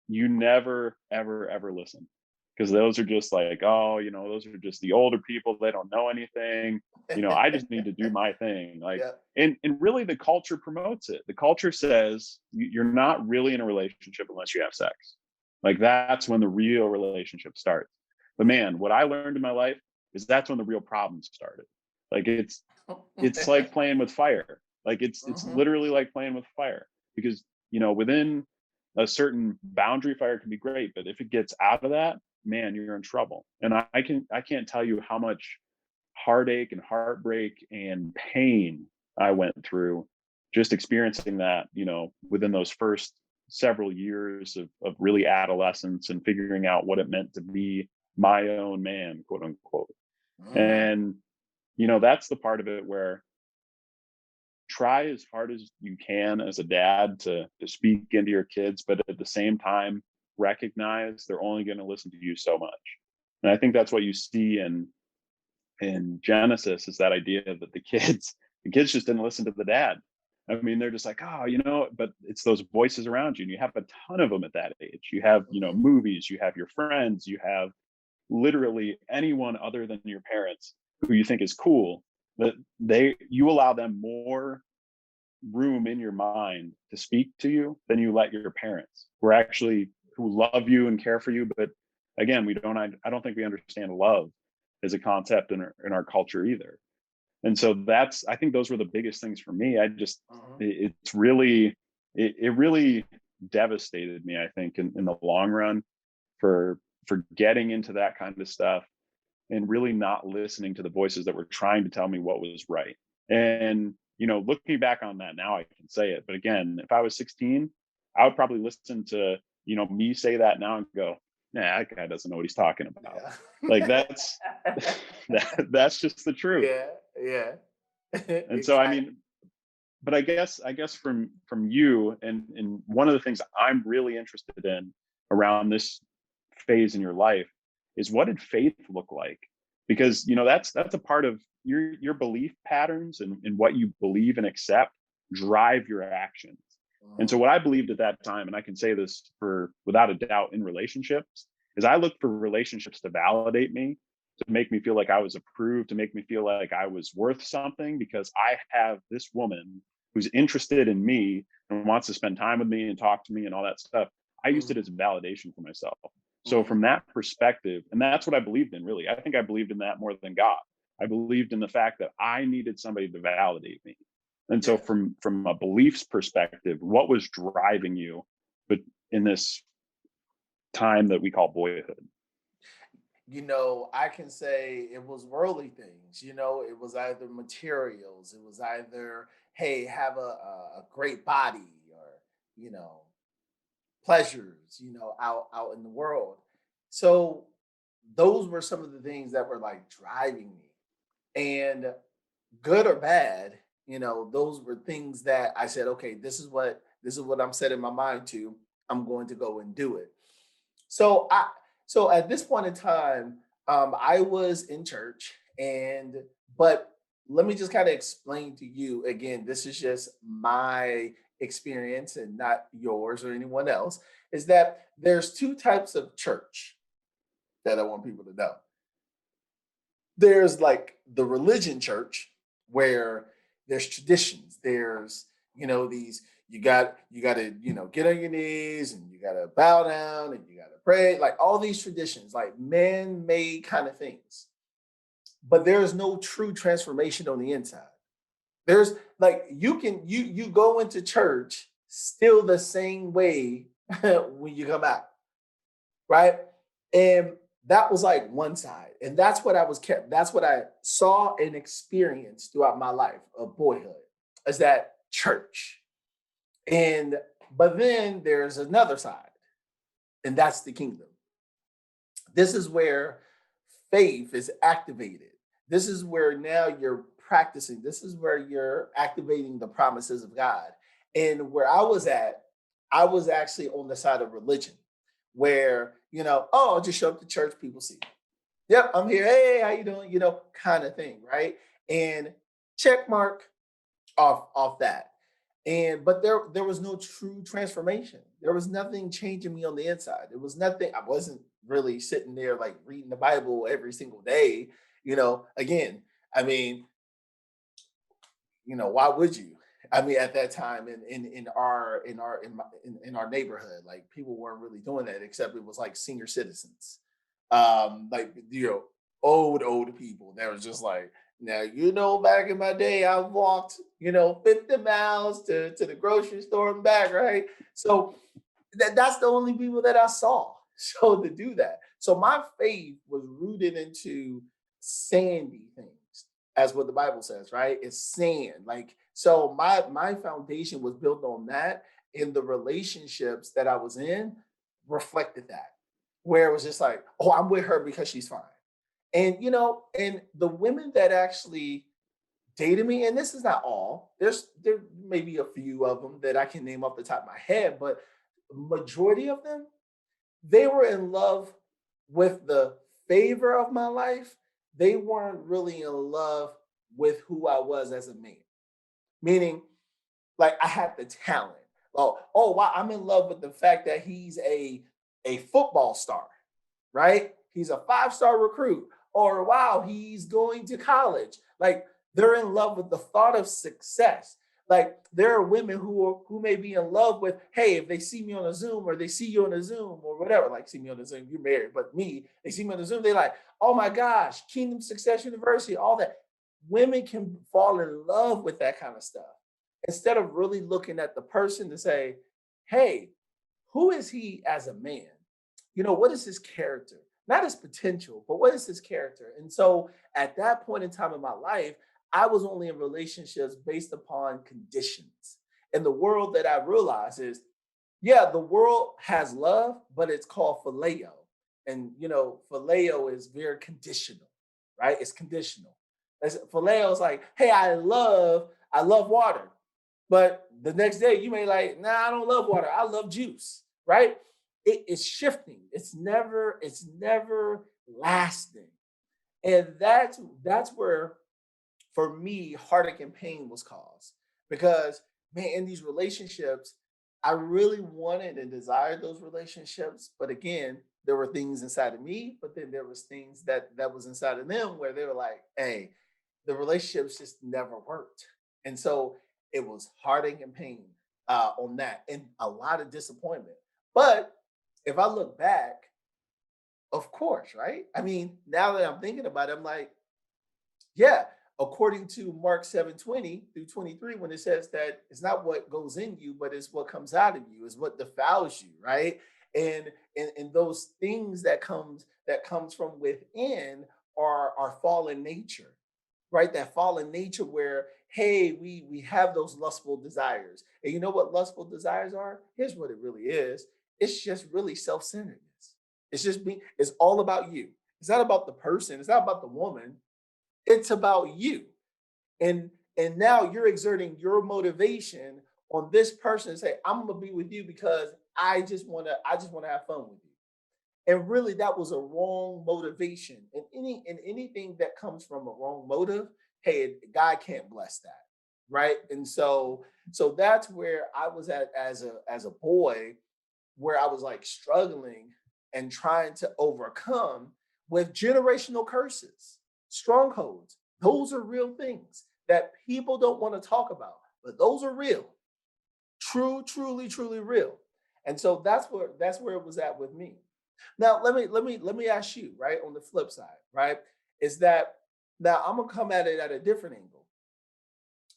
you never, ever, ever listen, because those are just like, oh, those are just the older people. They don't know anything. I just need to do my thing. Like, Yeah. and really the culture promotes it. The culture says you're not really in a relationship unless you have sex. Like that's when the real relationship starts. But man, what I learned in my life is that's when the real problems started. Like it's like playing with fire. Like it's Hmm. literally like playing with fire, because within a certain boundary, fire can be great, but if it gets out of that, man, you're in trouble. And I can't tell you how much heartache and heartbreak and pain I went through just experiencing that, within those first several years of really adolescence and figuring out what it meant to be my own man, quote unquote. Hmm. And that's the part of it where try as hard as you can as a dad to speak into your kids, but at the same time recognize they're only going to listen to you so much. And I think that's what you see in Genesis, is that idea that the kids just didn't listen to the dad. I mean, they're just like, oh, but it's those voices around you, and you have a ton of them at that age. You have, Hmm. movies, you have your friends, you have literally anyone other than your parents who you think is cool, that you allow them more room in your mind to speak to you than you let your parents, who love you and care for you. But again, I don't think we understand love as a concept in our culture either. And so I think those were the biggest things for me. Hmm. It's really, it really devastated me, I think, in the long run, for getting into that kind of stuff and really not listening to the voices that were trying to tell me what was right. And, looking back on that now, I can say it. But again, if I was 16, I would probably listen to, me say that now and go, nah, that guy doesn't know what he's talking about. Yeah. Like that's, that's just the truth. Yeah. Yeah. And so, I Exactly. mean, but I guess from you, and one of the things I'm really interested in around this phase in your life is, what did faith look like? Because that's a part of your belief patterns, and what you believe and accept drive your actions. And so Mhm. what I believed at that time, and I can say this for without a doubt in relationships, is I looked for relationships to validate me, to make me feel like I was approved, to make me feel like I was worth something, because I have this woman who's interested in me and wants to spend time with me and talk to me and all that stuff. I used it Mhm. as validation for myself. So Mhm. from that perspective, and that's what I believed in, really. I think I believed in that more than God. I believed in the fact that I needed somebody to validate me. And so Yes. from a beliefs perspective, what was driving you, but in this time that we call boyhood? I can say it was worldly things. It was either materials, it was either, hey, have a great body, or, you know, pleasures, out in the world. So those were some of the things that were like driving me. And good or bad, those were things that I said, okay, this is what I'm setting my mind to. I'm going to go and do it. So so at this point in time, I was in church, but let me just kind of explain to you again. This is just my experience and not yours or anyone else. Is that there's two types of church that I want people to know. There's like the religion church, where there's traditions. There's, these, you got to get on your knees, and you got to bow down, and you got to pray, like all these traditions, like man-made kind of things. But there's no true transformation on the inside. There's like, you go into church still the same way when you come out, right? And that was like one side. And that's what I saw and experienced throughout my life of boyhood, is that church. And but then there's another side, and that's the kingdom. This is where faith is activated. This is where now you're practicing. This is where you're activating the promises of God. And where I was at, I was actually on the side of religion, where, oh, I'll just show up to church, people see me. Yep, I'm here. Hey, how you doing? Kind of thing, right? And check mark off that. And but there was no true transformation. There was nothing changing me on the inside. There was nothing. I wasn't really sitting there like reading the Bible every single day. Again, I mean, why would you? I mean, at that time in our neighborhood, like people weren't really doing that, except it was like senior citizens, like old people that was just like, now, back in my day, I walked 50 miles to the grocery store and back, right? So that's the only people that I saw. So to do that, so my faith was rooted into sandy things, as what the Bible says, right? It's sand. Like, so my foundation was built on that, and the relationships that I was in reflected that, where it was just like, oh, I'm with her because she's fine. And and the women that actually dated me, and this is not all. There may be a few of them that I can name off the top of my head, but majority of them, they were in love with the favor of my life. They weren't really in love with who I was as a man. Meaning, like, I had the talent. Oh wow, I'm in love with the fact that he's a football star, right? He's a five-star recruit. Or wow, he's going to college. Like, they're in love with the thought of success. Like, there are women who may be in love with, hey, if they see me on a Zoom, or they see you on a Zoom or whatever, like, see me on a Zoom, you're married, but me, they see me on a Zoom, they like, oh my gosh, Kingdom Success University, all that. Women can fall in love with that kind of stuff, instead of really looking at the person to say, hey, who is he as a man? What is his character? Not his potential, but what is his character? And so at that point in time in my life, I was only in relationships based upon conditions. And the world that I realized is, yeah, the world has love, but it's called phileo. And phileo is very conditional, right? It's conditional. Phileo is like, hey, I love water. But the next day you may like, nah, I don't love water. I love juice, right? It's shifting. It's never lasting. And that's where for me, heartache and pain was caused because, man, in these relationships, I really wanted and desired those relationships. But again, there were things inside of me, but then there was things that was inside of them where they were like, hey, the relationships just never worked. And so it was heartache and pain on that and a lot of disappointment. But if I look back, of course, right? I mean, now that I'm thinking about it, I'm like, yeah, according to Mark 7:20 through 23, when it says that it's not what goes in you, but it's what comes out of you, is what defiles you, right? And those things that comes from within are fallen nature, right? That fallen nature where, hey, we have those lustful desires. And you know what lustful desires are? Here's what it really is. It's just really self-centeredness. It's all about you. It's not about the person, it's not about the woman, it's about you. And now you're exerting your motivation on this person to say, I'm gonna be with you because I just wanna have fun with you. And really that was a wrong motivation. And anything that comes from a wrong motive, hey, God can't bless that. Right. And so that's where I was at as a boy, where I was like struggling and trying to overcome with generational curses, strongholds. Those are real things that people don't want to talk about, but those are real, truly real. And so that's where it was at with me. Now let me ask you, right, on the flip side, right, is that now I'm gonna come at it at a different angle.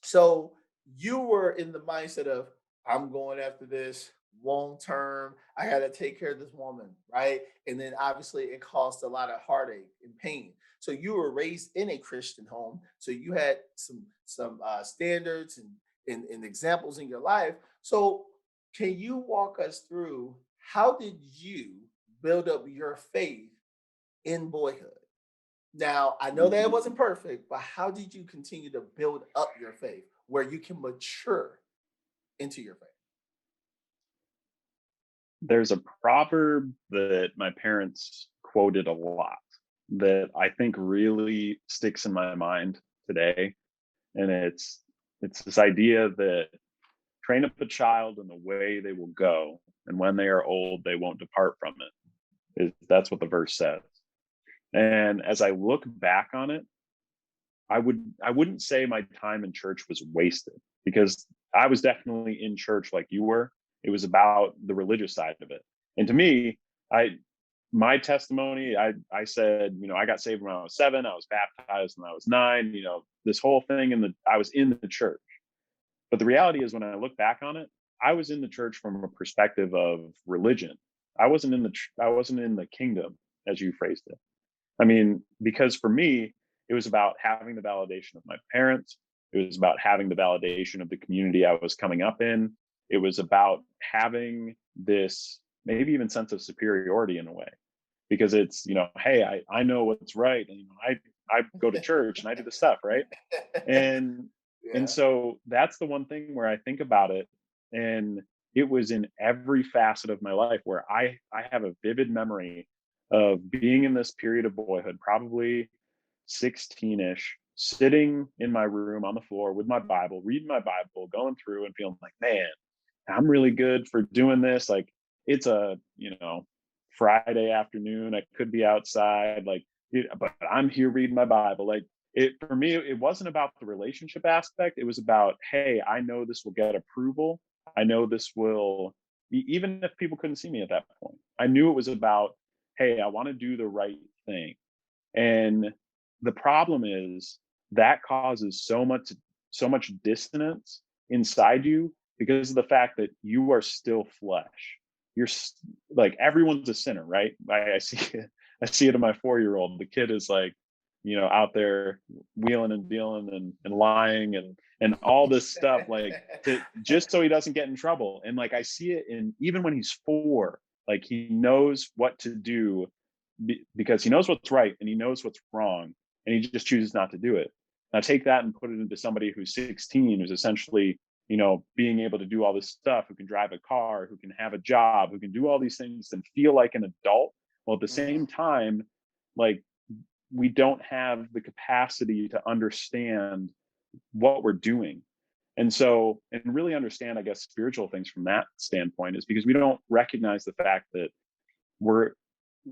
So you were in the mindset of, I'm going after this long term. I got to take care of this woman, right? And then obviously it caused a lot of heartache and pain. So you were raised in a Christian home, so you had some standards and examples in your life. So can you walk us through how did you build up your faith in Boyhood? Now, I know that it Mhm. wasn't perfect, but how did you continue to build up your faith where you can mature into your faith? There's a proverb that my parents quoted a lot that I think really sticks in my mind today, and it's this idea that train up a child in the way they will go, and when they are old, they won't depart from it. That's what the verse says. And as I look back on it, I wouldn't say my time in church was wasted because I was definitely in church like you were. It was about the religious side of it. And to me, I my testimony, I said, I got saved when I was 7, I was baptized when I was 9, this whole thing I was in the church. But the reality is when I look back on it, I was in the church from a perspective of religion. I wasn't in the kingdom as you phrased it. I mean, because for me, it was about having the validation of my parents. It was about having the validation of the community I was coming up in. It was about having this maybe even sense of superiority in a way, because it's, hey, I know what's right. And, I go to church and I do the stuff, right? And and Yeah. so that's the one thing where I think about it, and it was in every facet of my life where I have a vivid memory of being in this period of boyhood, probably 16ish, sitting in my room on the floor with my Bible, reading my Bible, going through and feeling like, man, I'm really good for doing this. Like it's a, Friday afternoon, I could be outside, like, but I'm here reading my Bible. Like it for me, it wasn't about the relationship aspect. It was about, hey, I know this will get approval. I know this will, even if people couldn't see me at that point, I knew it was about, hey, I want to do the right thing. And the problem is that causes so much dissonance inside you because of the fact that you are still flesh. Like everyone's a sinner, right? I see it. I see it in my 4-year-old. The kid is like, out there wheeling and dealing and lying and all this stuff, like to just so he doesn't get in trouble. And like I see it in even when he's 4, like he knows what to do because he knows what's right and he knows what's wrong, and he just chooses not to do it. Now take that and put it into somebody who's 16, who's essentially, being able to do all this stuff, who can drive a car, who can have a job, who can do all these things and feel like an adult. Well, at the same Mhm. time, like, we don't have the capacity to understand what we're doing. And so, and really understand, I guess, spiritual things from that standpoint, is because we don't recognize the fact that we're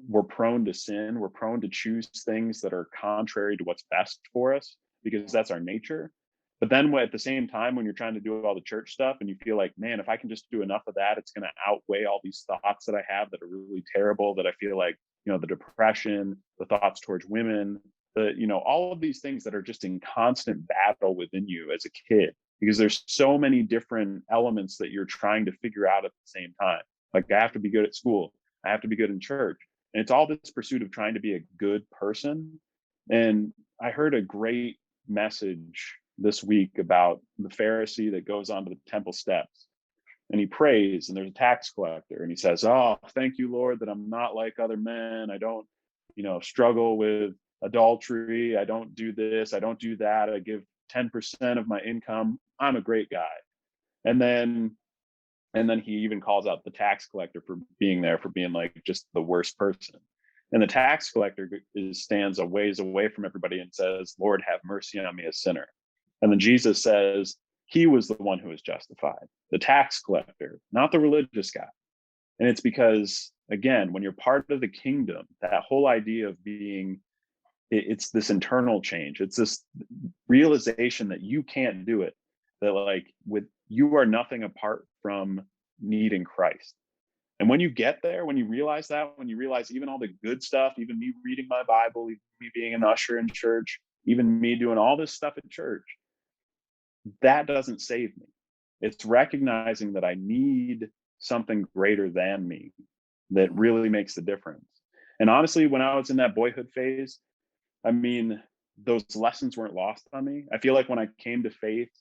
we're prone to sin, we're prone to choose things that are contrary to what's best for us, because that's our nature. But then at the same time, when you're trying to do all the church stuff and you feel like, man, if I can just do enough of that, it's going to outweigh all these thoughts that I have that are really terrible, that I feel like, the depression, the thoughts towards women, all of these things that are just in constant battle within you as a kid, because there's so many different elements that you're trying to figure out at the same time. Like, I have to be good at school, I have to be good in church. And it's all this pursuit of trying to be a good person. And I heard a great message this week about the Pharisee that goes onto the temple steps and he prays, and there's a tax collector, and he says, "Oh, thank you, Lord, that I'm not like other men. I don't, struggle with adultery. I don't do this. I don't do that. I give 10% of my income. I'm a great guy." And then he even calls out the tax collector for being there, for being like just the worst person. And the tax collector stands a ways away from everybody and says, "Lord, have mercy on me, a sinner." And then Jesus says he was the one who was justified, the tax collector, not the religious guy. And it's because, again, when you're part of the kingdom, that whole idea of being, it's this internal change. It's this realization that you can't do it, that, like, with you are nothing apart from needing Christ. And when you get there, when you realize that, when you realize even all the good stuff, even me reading my Bible, even me being an usher in church, even me doing all this stuff at church, that doesn't save me. It's recognizing that I need something greater than me that really makes the difference. And honestly, when I was in that boyhood phase, I mean, those lessons weren't lost on me. I feel like when I came to faith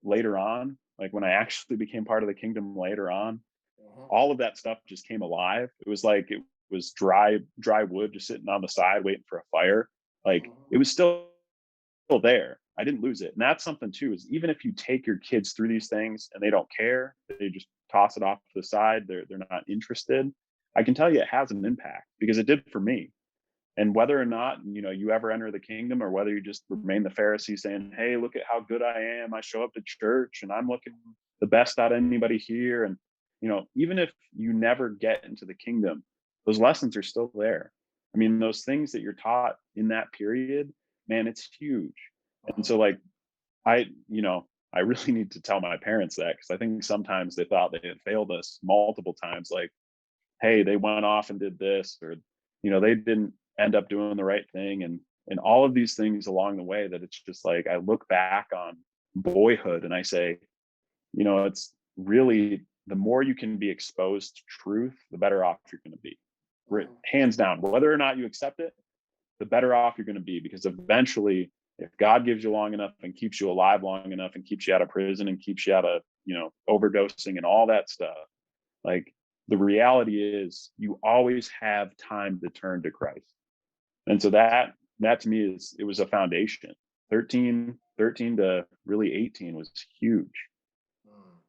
later on, like when I actually became part of the kingdom later on, Mhm. all of that stuff just came alive. It was like it was dry wood just sitting on the side waiting for a fire. Like, Mhm. it was still there. I didn't lose it. And that's something too, is even if you take your kids through these things and they don't care, they just toss it off to the side, they're not interested. I can tell you it has an impact, because it did for me. And whether or not, you ever enter the kingdom, or whether you just remain the Pharisee saying, "Hey, look at how good I am. I show up to church and I'm looking the best out of anybody here." And, even if you never get into the kingdom, those lessons are still there. I mean, those things that you're taught in that period, man, it's huge. And Mhm. so, like, I, I really need to tell my parents that, because I think sometimes they thought they had failed us multiple times. Like, hey, they went off and did this, or, they didn't end up doing the right thing. And all of these things along the way, that it's just like, I look back on Boyhood and I say, it's really, the more you can be exposed to truth, the better off you're going to be. Mhm. Hands down, whether or not you accept it, the better off you're going to be, because eventually, if God gives you long enough and keeps you alive long enough and keeps you out of prison and keeps you out of, overdosing and all that stuff, like, the reality is you always have time to turn to Christ. And so that to me is, it was a foundation. 13 to really 18 was huge. Mm.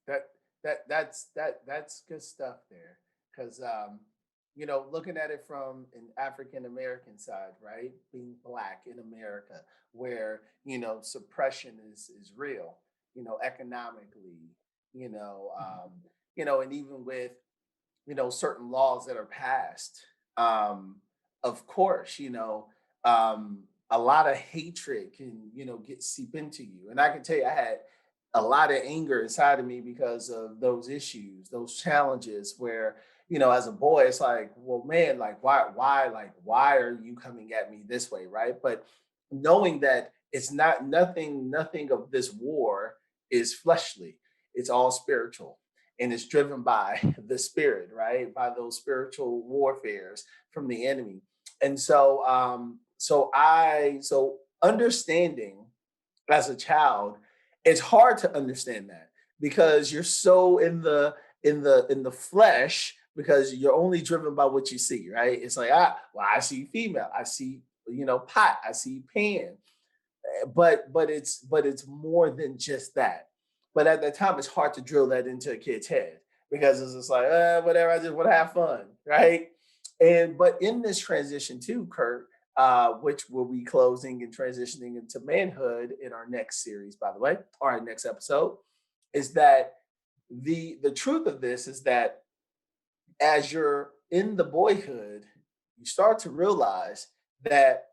That that's good stuff there, because looking at it from an African American side, right, being black in America, where suppression is real, economically, and even with certain laws that are passed, um, of course, a lot of hatred can get seep into you, and I can tell you, I had a lot of anger inside of me because of those issues, those challenges, where as a boy, it's like, well, man, like, why are you coming at me this way, right? But knowing that it's not, nothing of this war is fleshly, it's all spiritual, and it's driven by the spirit, right? By those spiritual warfares from the enemy. And so understanding as a child, it's hard to understand that, because you're so in the flesh, because you're only driven by what you see, right? It's like, well, I see female, I see pot, I see pan. but it's more than just that. But at that time, it's hard to drill that into a kid's head because it's just like, whatever, I just want to have fun, right? And but in this transition too, Kurt, which will be closing and transitioning into manhood in our next series, by the way, or our next episode, is that the truth of this is that as you're in the boyhood, you start to realize that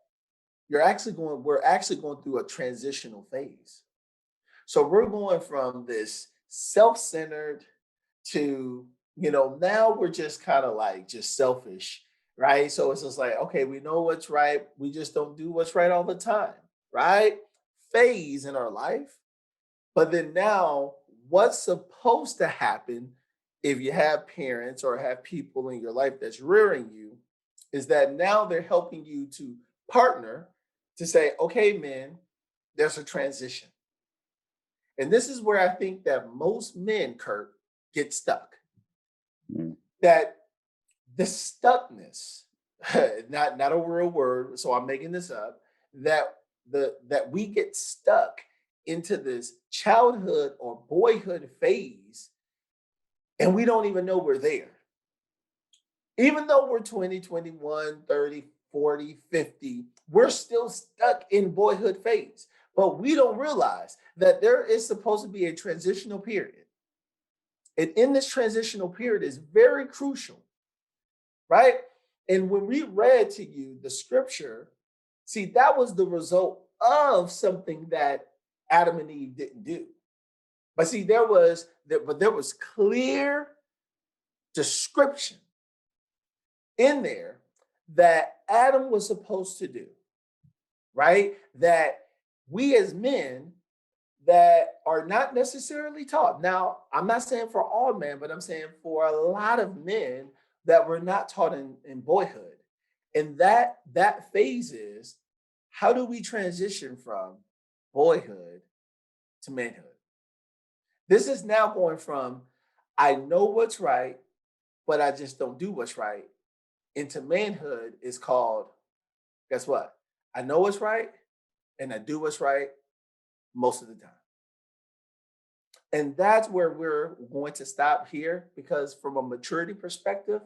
we're actually going through a transitional phase. So we're going from this self-centered to, now we're just kind of like just selfish, right? So it's just like, okay, we know what's right. We just don't do what's right all the time, right? Phase in our life. But then now, what's supposed to happen if you have parents or have people in your life that's rearing you is that now they're helping you to partner to say, okay, man, there's a transition. And this is where I think that most men, Kurt, get stuck. Mm. That the stuckness, not a real word, so I'm making this up, that we get stuck into this childhood or boyhood phase and we don't even know we're there. Even though we're 20, 21, 30, 40, 50, we're still stuck in boyhood phase. But we don't realize that there is supposed to be a transitional period. And in this transitional period is very crucial, right? And when we read to you the scripture, see, that was the result of something that Adam and Eve didn't do. But see, there was clear description in there that Adam was supposed to do, right? That we as men that are not necessarily taught. Now, I'm not saying for all men, but I'm saying for a lot of men that were not taught in boyhood. And that phase is how do we transition from boyhood to manhood? This is now going from I know what's right, but I just don't do what's right. Into manhood is called, guess what? I know what's right and I do what's right most of the time. And that's where we're going to stop here because, from a maturity perspective,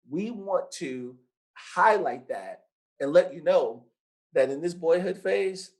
we want to highlight that and let you know that in this boyhood phase,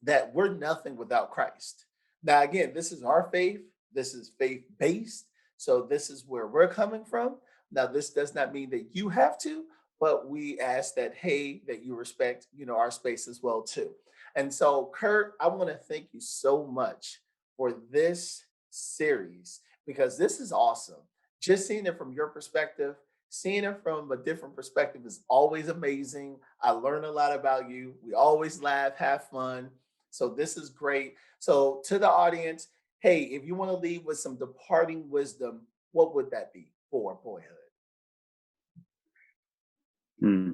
that we're nothing without Christ. Now, again, this is our faith. This is faith based. So, this is where we're coming from. Now, this does not mean that you have to, but we ask that, hey, that you respect, our space as well, too. And so, Kurt, I want to thank you so much for this series because this is awesome. Just seeing it from your perspective, seeing it from a different perspective is always amazing. I learn a lot about you. We always laugh, have fun. So this is great. So to the audience, hey, if you want to leave with some departing wisdom, what would that be for boyhood? Hmm.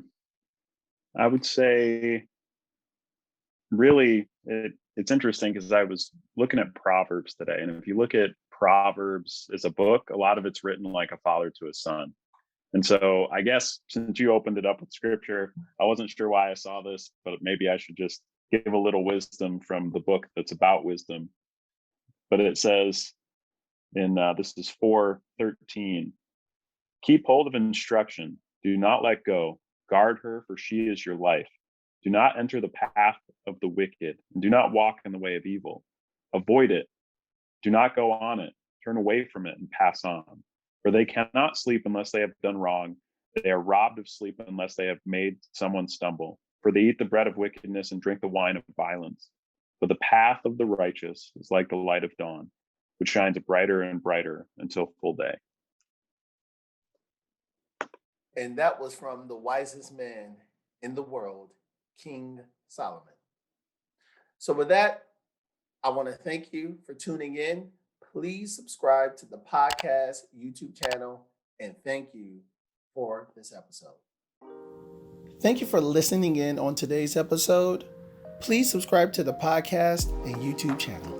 I would say really it's interesting because I was looking at Proverbs today. And if you look at Proverbs as a book, a lot of it's written like a father to a son. And so I guess since you opened it up with scripture, I wasn't sure why I saw this, but maybe I should just give a little wisdom from the book that's about wisdom. But it says in this is 4:13, keep hold of instruction, do not let go, guard her, for she is your life. Do not enter the path of the wicked, and do not walk in the way of evil. Avoid it, do not go on it, turn away from it and pass on. For they cannot sleep unless they have done wrong. They are robbed of sleep unless they have made someone stumble. For they eat the bread of wickedness and drink the wine of violence. But the path of the righteous is like the light of dawn, which shines brighter and brighter until full day. And that was from the wisest man in the world, King Solomon. So, with that, I want to thank you for tuning in. Please subscribe to the podcast YouTube channel, and thank you for this episode. Thank you for listening in on today's episode. Please subscribe to the podcast and YouTube channel.